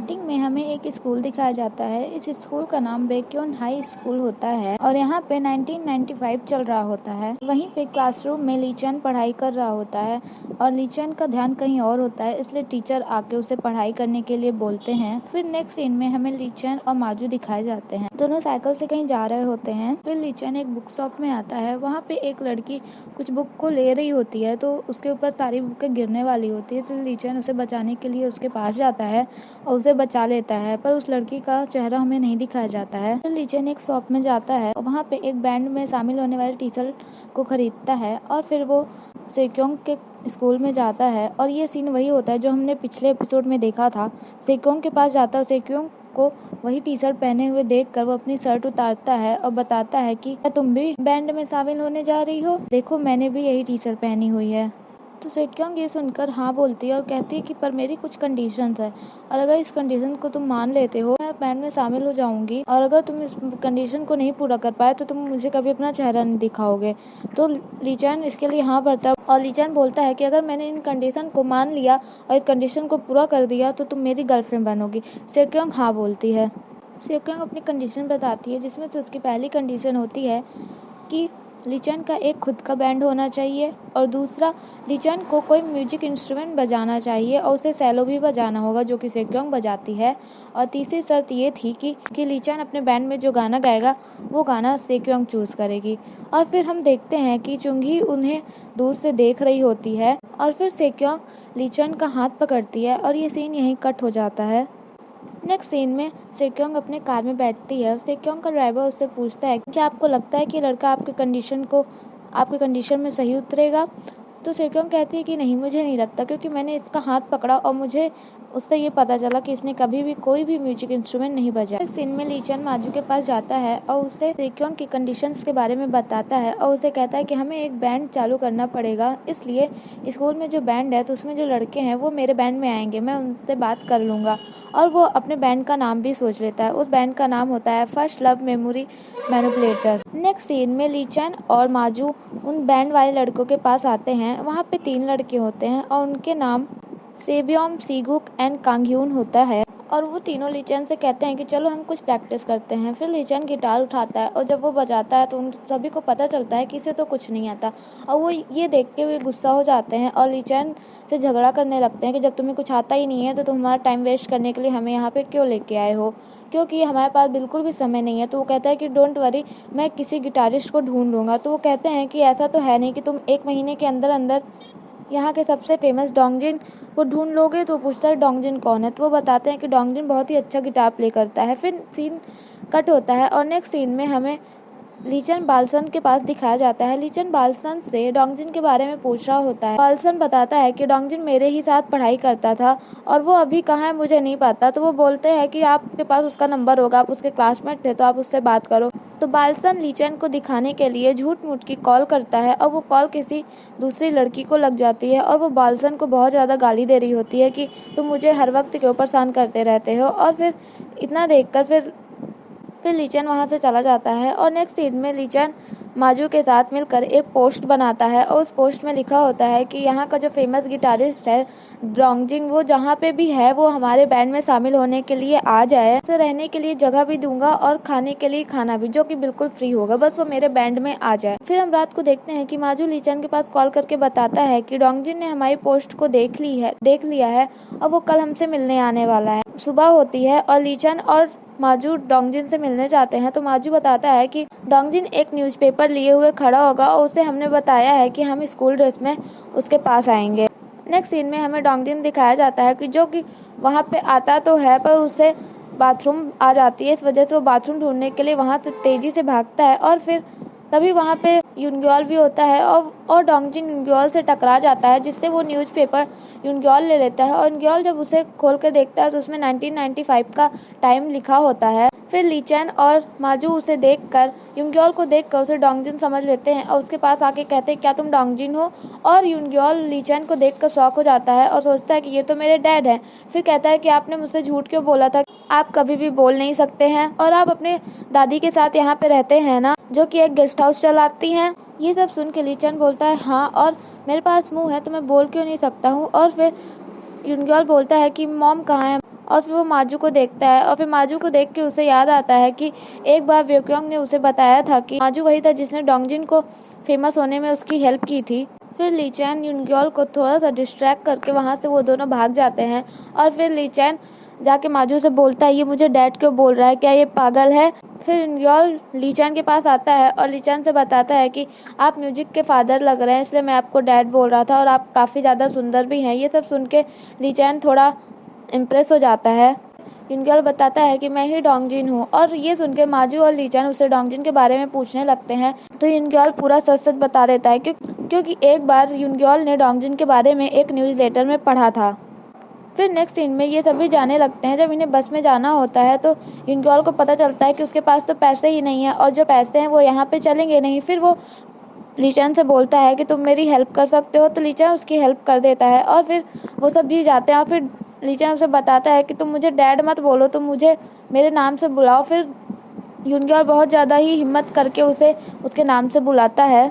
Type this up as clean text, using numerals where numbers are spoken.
Painting में हमें एक स्कूल दिखाया जाता है। इस स्कूल का नाम बैक्यून हाई स्कूल होता है और यहाँ पे 1995 चल रहा होता है। वहीं पे क्लासरूम में लीचन पढ़ाई कर रहा होता है और लीचन का ध्यान कहीं और होता है, इसलिए टीचर आके उसे पढ़ाई करने के लिए बोलते हैं। फिर नेक्स्ट सीन में हमें लीचन और माजू दिखाए जाते हैं। दोनों साइकिल से कहीं जा रहे होते हैं। फिर लीचन एक बुक शॉप में आता है। वहाँ पे एक लड़की कुछ बुक को ले रही होती है तो उसके ऊपर सारी बुकें गिरने वाली होती है, तो लीचन उसे बचाने के लिए उसके पास जाता है और उसे बचा लेता है, पर उस लड़की का चेहरा हमें नहीं दिखाया जाता है। फिर लीचन एक शॉप में जाता है और वहाँ पे एक बैंड में शामिल होने वाले टी शर्ट को खरीदता है और फिर वो सेक्योंग के स्कूल में जाता है और ये सीन वही होता है जो हमने पिछले एपिसोड में देखा था। सेक्योंग के पास जाता है, सेक्योंग को वही टी शर्ट पहने हुए देखकर वो अपनी शर्ट उतारता है और बताता है कि क्या तुम भी बैंड में शामिल होने जा रही हो? देखो, मैंने भी यही टी शर्ट पहनी हुई है। तो सेक्योंग ये सुनकर हाँ बोलती है और कहती है कि पर मेरी कुछ कंडीशंस है और अगर इस कंडीशन को तुम मान लेते हो मैं बैंड में शामिल हो जाऊंगी, और अगर तुम इस कंडीशन को नहीं पूरा कर पाए तो तुम मुझे कभी अपना चेहरा नहीं दिखाओगे। तो लीचन इसके लिए हाँ भरता है और लीचन बोलता है कि अगर मैंने इन कंडीशन को मान लिया और इस कंडीशन को पूरा कर दिया तो तुम मेरी गर्लफ्रेंड बनोगी। सेक्योंग हाँ बोलती है। सेक्योंग अपनी कंडीशन बताती है, जिसमें से उसकी पहली कंडीशन होती है कि लीचन का एक खुद का बैंड होना चाहिए और दूसरा लीचन को कोई म्यूजिक इंस्ट्रूमेंट बजाना चाहिए और उसे सेलो भी बजाना होगा जो कि सेक्योंग बजाती है। और तीसरी शर्त ये थी कि लीचन अपने बैंड में जो गाना गाएगा वो गाना सेक्योंग चूज़ करेगी। और फिर हम देखते हैं कि चुंगी उन्हें दूर से देख रही होती है और फिर सेक्योंग लीचन का हाथ पकड़ती है और ये सीन यहीं कट हो जाता है। नेक्स्ट सीन में सेक्योंग अपने कार में बैठती है। सेक्योंग का ड्राइवर उससे पूछता है क्या आपको लगता है कि लड़का आपके कंडीशन में सही उतरेगा? तो सेक्योंग कहती है कि नहीं, मुझे नहीं लगता, क्योंकि मैंने इसका हाथ पकड़ा और मुझे उससे ये पता चला कि इसने कभी भी कोई भी म्यूजिक इंस्ट्रूमेंट नहीं बजाया। इस सीन में लीचन माजू के पास जाता है और उसे सेक्योंग की कंडीशंस के बारे में बताता है और उसे कहता है कि हमें एक बैंड चालू करना पड़ेगा, इसलिए स्कूल में जो बैंड है तो उसमें जो लड़के हैं वो मेरे बैंड में आएंगे, मैं उनसे बात कर लूँगा। और वो अपने बैंड का नाम भी सोच लेता है। उस बैंड का नाम होता है first love memory manipulator. Next scene में लीचन और माजू उन बैंड वाले लड़कों के पास आते हैं। वहाँ पे 3 लड़के होते हैं और उनके नाम सेबियोम, सीगुक एंड कांगह्यून होता है और वो तीनों लीचन से कहते हैं कि चलो हम कुछ प्रैक्टिस करते हैं। फिर लीचन गिटार उठाता है और जब वो बजाता है तो उन सभी को पता चलता है कि इसे तो कुछ नहीं आता और वो ये देख के हुए गुस्सा हो जाते हैं और लीचन से झगड़ा करने लगते हैं कि जब तुम्हें कुछ आता ही नहीं है तो तुम हमारा टाइम वेस्ट करने के लिए हमें यहाँ पे क्यों लेके आए हो, क्योंकि हमारे पास बिल्कुल भी समय नहीं है। तो वो कहता है कि डोंट वरी, मैं किसी गिटारिस्ट को ढूंढ लूँगा। तो वो कहते हैं कि ऐसा तो है नहीं कि तुम 1 महीने के अंदर अंदर यहाँ के सबसे फेमस डोंगजिन को ढूंढ लोगे। तो पूछता है डोंगजिन कौन है? तो वो बताते हैं कि डोंगजिन बहुत ही अच्छा गिटार प्ले करता है। फिर सीन कट होता है और नेक्स्ट सीन में हमें लीचन बालसन के पास दिखाया जाता है। लीचन बालसन से डोंगजिन के बारे में पूछ रहा होता है। बालसन बताता है कि डोंगजिन मेरे ही साथ पढ़ाई करता था और वो अभी कहाँ है मुझे नहीं पता। तो वो बोलते हैं कि आपके पास उसका नंबर होगा, आप उसके क्लासमेट थे तो आप उससे बात करो। तो बालसन लीचन को दिखाने के लिए झूठ मूठ की कॉल करता है और वो कॉल किसी दूसरी लड़की को लग जाती है और वो बालसन को बहुत ज़्यादा गाली दे रही होती है कि तुम मुझे हर वक्त क्यों परेशान करते रहते हो। और फिर इतना देखकर फिर लीचन वहाँ से चला जाता है और नेक्स्ट सीन में लीचन माजू के साथ मिलकर एक पोस्ट बनाता है और उस पोस्ट में लिखा होता है कि यहाँ का जो फेमस गिटारिस्ट है डोंगजिन, वो जहाँ पे भी है वो हमारे बैंड में शामिल होने के लिए आ जाए। उसे रहने के लिए जगह भी दूंगा और खाने के लिए खाना भी, जो कि बिल्कुल फ्री होगा, बस वो मेरे बैंड में आ जाए। फिर हम रात को देखते हैं कि माजू लीचन के पास कॉल करके बताता है कि डोंगजिन ने हमारी पोस्ट को देख लिया है और वो कल हमसे मिलने आने वाला है। सुबह होती है और लीचन और माजू डोंगजिन से मिलने जाते हैं। तो माजू बताता है कि डोंगजिन एक न्यूज़पेपर लिए हुए खड़ा होगा और उसे हमने बताया है कि हम स्कूल ड्रेस में उसके पास आएंगे। नेक्स्ट सीन में हमें डोंगजिन दिखाया जाता है कि जो कि वहाँ पे आता तो है पर उसे बाथरूम आ जाती है, इस वजह से वो बाथरूम ढूंढने के लिए वहाँ से तेज़ी से भागता है और फिर तभी वहाँ पे यूनग्योल भी होता है और डोंगजिन यूनग्योल से टकरा जाता है, जिससे वो न्यूज़पेपर यूनग्योल ले लेता है और यूनग्योल जब उसे खोल कर देखता है तो उसमें 1995 का टाइम लिखा होता है। फिर लीचन और माजू उसे देखकर यूनग्योल को देखकर उसे डोंगजिन समझ लेते हैं और उसके पास आके कहते हैं क्या तुम डोंगजिन हो? और यूनग्योल लीचन को देखकर शॉक हो जाता है और सोचता है कि ये तो मेरे डैड हैं। फिर कहता है कि आपने मुझसे झूठ क्यों बोला था, आप कभी भी बोल नहीं सकते हैं और आप अपने दादी के साथ यहाँ पे रहते हैं ना, जो कि एक गेस्ट हाउस चलाती हैं। ये सब सुन के लीचन बोलता है हाँ, और मेरे पास मुंह है तो मैं बोल क्यों नहीं सकता हूँ। और फिर यूनग्योल बोलता है कि मॉम कहाँ है? और फिर वो माजू को देखता है और फिर माजू को देख के उसे याद आता है कि एक बार ब्योक्योंग ने उसे बताया था कि माजू वही था जिसने डोंगजिन को फेमस होने में उसकी हेल्प की थी। फिर ली चैन यूनग्योल को थोड़ा सा डिस्ट्रैक्ट करके वहाँ से वो दोनों भाग जाते हैं और फिर ली चैन जाके माजू से बोलता है, ये मुझे डैड क्यों बोल रहा है, क्या ये पागल है। फिर यूनग्योल ली चैन के पास आता है और ली चैन से बताता है कि आप म्यूजिक के फादर लग रहे हैं, इसलिए मैं आपको डैड बोल रहा था और आप काफ़ी ज़्यादा सुंदर भी हैं। ये सब सुन के ली चैन थोड़ा इम्प्रेस हो जाता है। यूनग्योल बताता है कि मैं ही डोंगजिन हूँ और ये सुन के माजू और ली चैन उससे डोंगजिन के बारे में पूछने लगते हैं। तो यूनग्योल पूरा सच सच बता देता है क्योंकि एक बार यूनग्योल ने डोंगजिन के बारे में एक न्यूज़ लेटर में पढ़ा था। फिर नेक्स्ट सीन में ये सभी जाने लगते हैं। जब इन्हें बस में जाना होता है तो यूनग्योल को पता चलता है कि उसके पास तो पैसे ही नहीं है और जो पैसे हैं वो यहाँ पे चलेंगे नहीं। फिर वो ली चैन से बोलता है कि तुम मेरी हेल्प कर सकते हो, तो ली चैन उसकी हेल्प कर देता है और फिर वो सब जी जाते हैं। और फिर ली चैन उसे बताता है कि तुम मुझे डैड मत बोलो, तुम मुझे मेरे नाम से बुलाओ। फिर यूनग्योल बहुत ज़्यादा ही हिम्मत करके उसे उसके नाम से बुलाता है।